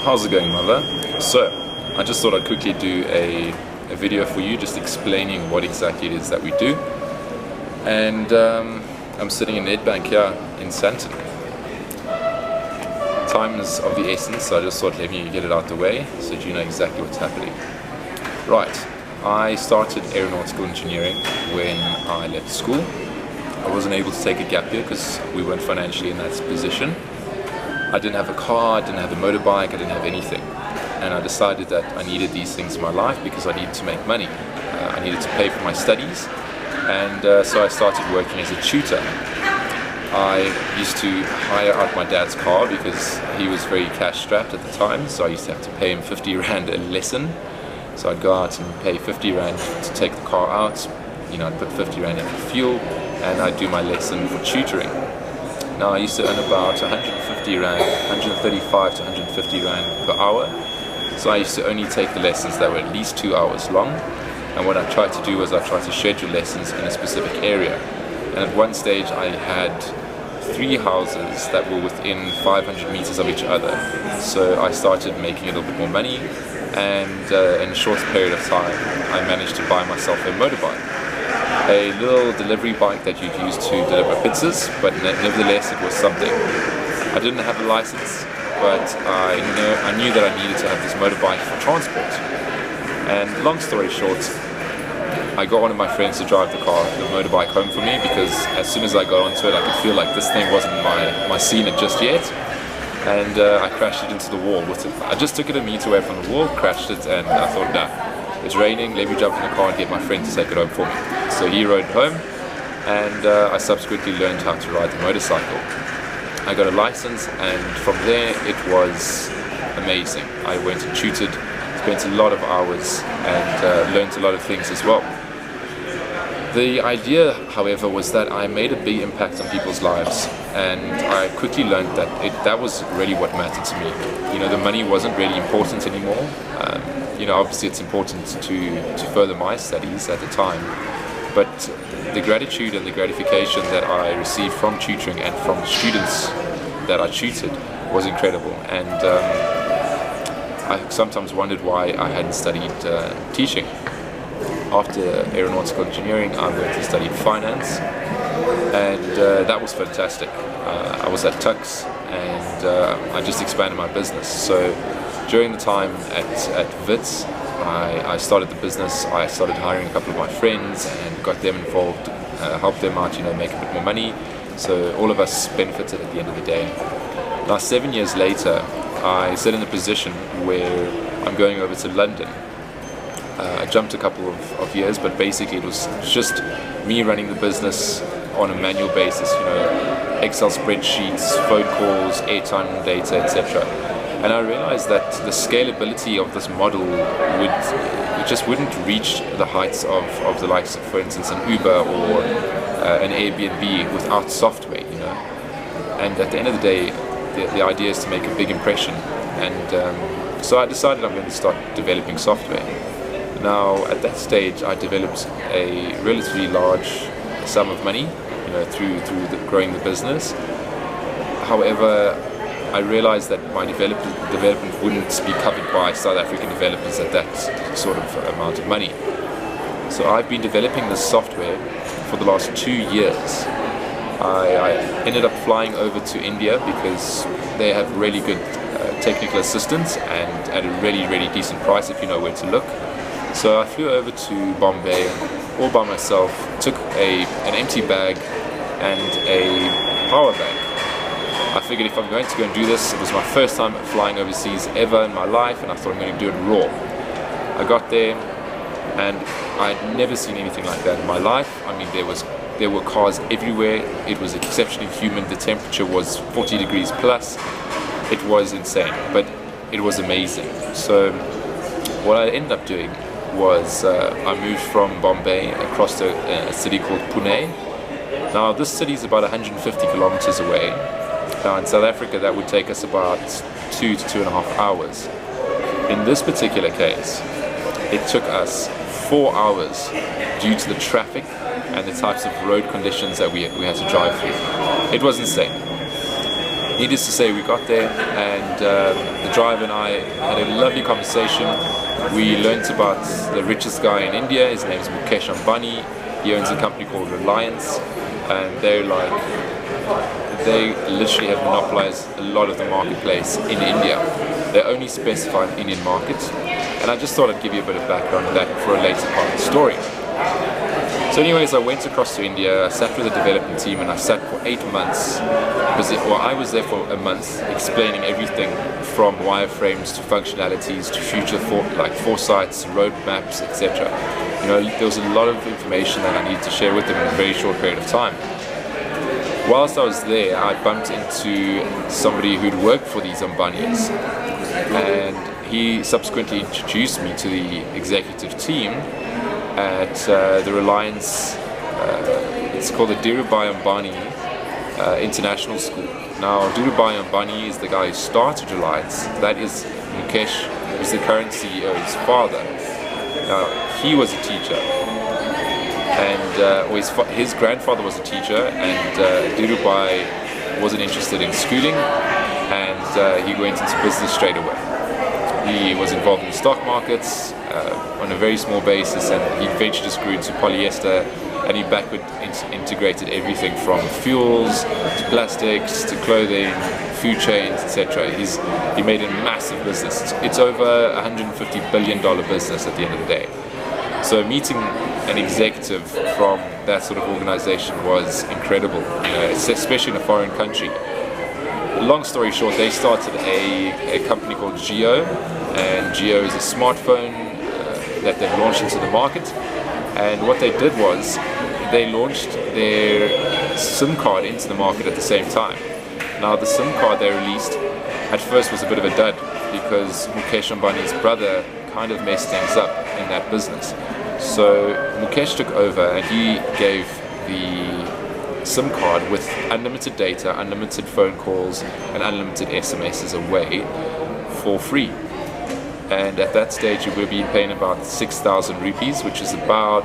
How's it going, mother? So, I just thought I'd quickly do a video for you just explaining what exactly it is that we do. And I'm sitting in Nedbank here in Santon. Time is of the essence, so I just thought let me get it out the way so that you know exactly what's happening. Right, I started aeronautical engineering when I left school. I wasn't able to take a gap year because we weren't financially in that position. I didn't have a car, I didn't have a motorbike, I didn't have anything. And I decided that I needed these things in my life because I needed to make money. I needed to pay for my studies, and so I started working as a tutor. I used to hire out my dad's car because he was very cash strapped at the time, so I used to have to pay him 50 Rand a lesson. So I'd go out and pay 50 Rand to take the car out, you know, I'd put 50 Rand in for fuel, and I'd do my lesson for tutoring. Now I used to earn about 150 Rand, 135 to 150 Rand per hour. So I used to only take the lessons that were at least 2 hours long. And what I tried to do was I tried to schedule lessons in a specific area. And at one stage I had 3 houses that were within 500 meters of each other. So I started making a little bit more money, and in a short period of time I managed to buy myself a motorbike. A little delivery bike that you'd use to deliver pizzas, but nevertheless it was something. I didn't have a license, but I knew that I needed to have this motorbike for transport. And long story short, I got one of my friends to drive the motorbike home for me, because as soon as I got onto it I could feel like this thing wasn't my scene just yet. And I crashed it into the wall with it. I just took it a meter away from the wall, crashed it, and I thought, nah, it's raining, let me jump in the car and get my friend to take it home for me. So he rode home, and I subsequently learned how to ride the motorcycle. I got a license, and from there it was amazing. I went and tutored, spent a lot of hours, and learned a lot of things as well. The idea, however, was that I made a big impact on people's lives, and I quickly learned that that was really what mattered to me. You know, the money wasn't really important anymore. You know, obviously it's important to further my studies at the time, but the gratitude and the gratification that I received from tutoring and from the students that I tutored was incredible. And I sometimes wondered why I hadn't studied teaching. After aeronautical engineering, I went to study finance, and that was fantastic. I was at Tux, and I just expanded my business. So during the time at Wits, I started the business. I started hiring a couple of my friends and got them involved, helped them out, you know, make a bit more money. So all of us benefited at the end of the day. Now 7 years later, I sit in a position where I'm going over to London. I jumped a couple of years, but basically it was just me running the business on a manual basis, you know, Excel spreadsheets, phone calls, airtime data, etc. And I realized that the scalability of this model just wouldn't reach the heights of the likes of, for instance, an Uber or an Airbnb without software, you know. And at the end of the day, the idea is to make a big impression. And so I decided I'm going to start developing software. Now, at that stage, I developed a relatively large sum of money, you know, through growing the business. However, I realized that my development wouldn't be covered by South African developers at that sort of amount of money. So I've been developing this software for the last 2 years. I ended up flying over to India because they have really good technical assistance, and at a really, really decent price if you know where to look. So I flew over to Bombay all by myself, took an empty bag and a power bank. I figured if I'm going to go and do this, it was my first time flying overseas ever in my life, and I thought I'm going to do it raw. I got there, and I'd never seen anything like that in my life. I mean, there were cars everywhere. It was exceptionally humid. The temperature was 40 degrees plus. It was insane, but it was amazing. So what I ended up doing was I moved from Bombay across to a city called Pune. Now this city is about 150 kilometers away. Now in South Africa that would take us about 2 to 2.5 hours. In this particular case, it took us 4 hours due to the traffic and the types of road conditions that we had to drive through. It was insane. Needless to say, we got there, and the driver and I had a lovely conversation. We learnt about the richest guy in India. His name is Mukesh Ambani. He owns a company called Reliance, and they literally have monopolized a lot of the marketplace in India. They only specify an Indian market, and I just thought I'd give you a bit of background on that for a later part of the story. So anyways, I went across to India, I sat with the development team, and I sat for 8 months. I was there for a month, explaining everything from wireframes to functionalities to future foresights, roadmaps, etc. You know, there was a lot of information that I needed to share with them in a very short period of time. Whilst I was there, I bumped into somebody who'd worked for these Ambanis, and he subsequently introduced me to the executive team at the Reliance, it's called the Dhirubhai Ambani International School. Now, Dhirubhai Ambani is the guy who started Reliance. That is Mukesh, who's the current CEO's father. Now, he was a teacher, and his grandfather was a teacher, and Dhirubhai wasn't interested in schooling, and he went into business straight away. He was involved in the stock markets on a very small basis, and he eventually just grew into polyester, and he backward integrated everything from fuels to plastics to clothing, food chains, etc. He made a massive business. It's over $150 billion business at the end of the day. So meeting an executive from that sort of organization was incredible, you know, especially in a foreign country. Long story short, they started a company called Jio, and Jio is a smartphone that they've launched into the market. And what they did was they launched their SIM card into the market at the same time. Now, the SIM card they released at first was a bit of a dud because Mukesh Ambani's brother kind of messed things up in that business. So Mukesh took over, and he gave the SIM card with unlimited data, unlimited phone calls, and unlimited SMSs away for free. And at that stage you will be paying about 6,000 rupees, which is about,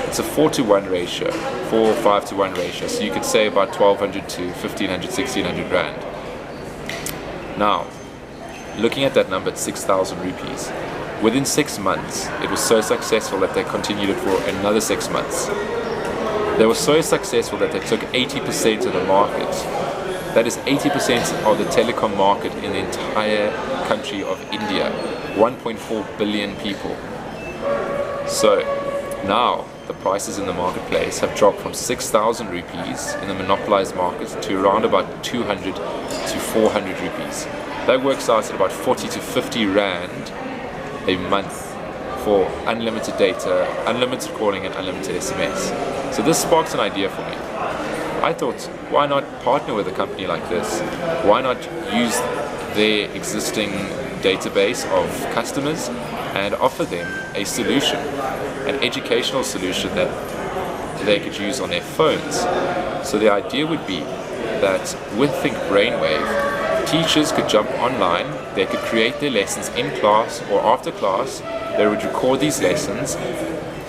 it's a 4-to-1 ratio, 4 or 5-to-1 ratio, so you could say about 1,200 to 1,500, 1,600 rand. Now, looking at that number at 6,000 rupees, within 6 months it was so successful that they continued it for another 6 months. They were so successful that they took 80% of the market. That is 80% of the telecom market in the entire country of India. 1.4 billion people. So now the prices in the marketplace have dropped from 6,000 rupees in the monopolized market to around about 200 to 400 rupees. That works out at about 40 to 50 rand a month for unlimited data, unlimited calling, and unlimited SMS. So this sparks an idea for me. I thought, why not partner with a company like this? Why not use their existing database of customers and offer them a solution, an educational solution that they could use on their phones? So the idea would be that with ThinkBrainwave, teachers could jump online, they could create their lessons in class or after class, they would record these lessons,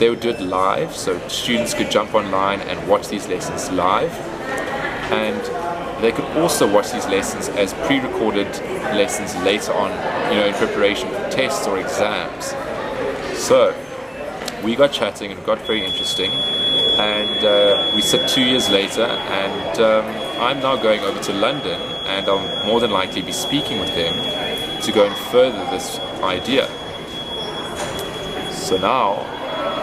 they would do it live, so students could jump online and watch these lessons live, and they could also watch these lessons as pre-recorded lessons later on, you know, in preparation for tests or exams. So we got chatting and it got very interesting, and we sit 2 years later, and I'm now going over to London, and I'll more than likely be speaking with them to go and further this idea. So now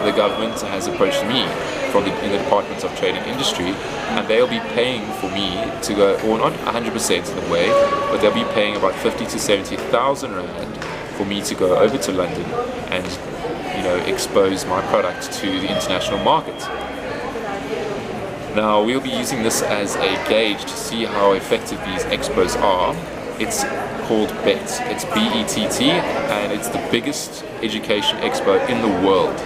the government has approached me in the Department of Trade and Industry, and they'll be paying for me to go, or not 100% of the way, but they'll be paying about 50 to 70,000 rand for me to go over to London and, you know, expose my product to the international market. Now, we'll be using this as a gauge to see how effective these expos are. It's called BETT, it's B-E-T-T, and it's the biggest education expo in the world.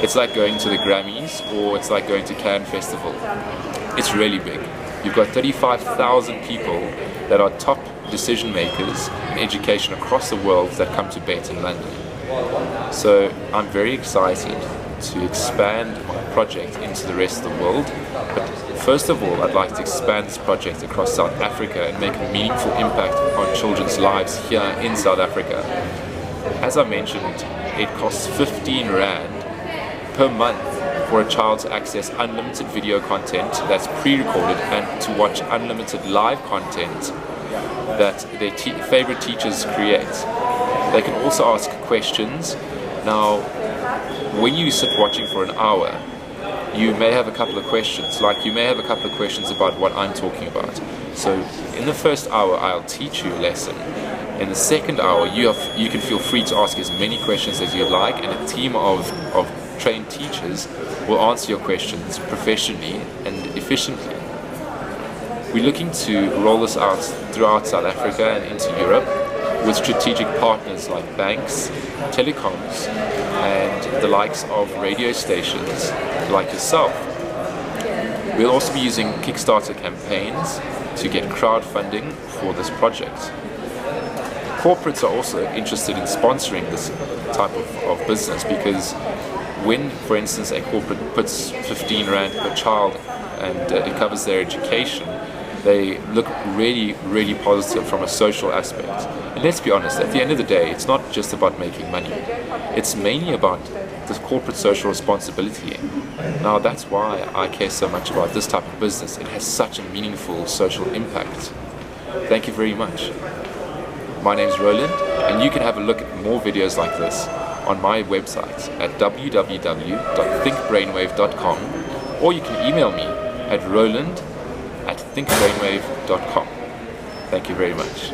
It's like going to the Grammys, or it's like going to Cannes Festival. It's really big. You've got 35,000 people that are top decision makers in education across the world that come to BETT in London. So I'm very excited to expand my project into the rest of the world, but First of all, I'd like to expand this project across South Africa and make a meaningful impact on children's lives here in South Africa. As I mentioned, it costs 15 Rand per month for a child to access unlimited video content that's pre-recorded and to watch unlimited live content that their favorite teachers create. They can also ask questions. Now, when you sit watching for an hour, you may have a couple of questions, like you may have a couple of questions about what I'm talking about. So in the first hour, I'll teach you a lesson. In the second hour, you can feel free to ask as many questions as you'd like, and a team of trained teachers will answer your questions professionally and efficiently. We're looking to roll this out throughout South Africa and into Europe with strategic partners like banks, telecoms, and the likes of radio stations like yourself. We'll also be using Kickstarter campaigns to get crowdfunding for this project. Corporates are also interested in sponsoring this type of business, because when, for instance, a corporate puts 15 Rand per child and it covers their education, they look really, really positive from a social aspect. And let's be honest, at the end of the day, it's not just about making money. It's mainly about the corporate social responsibility. Now, that's why I care so much about this type of business. It has such a meaningful social impact. Thank you very much. My name's Roland, and you can have a look at more videos like this on my website at www.thinkbrainwave.com, or you can email me at roland@thinkbrainwave.com. Thank you very much.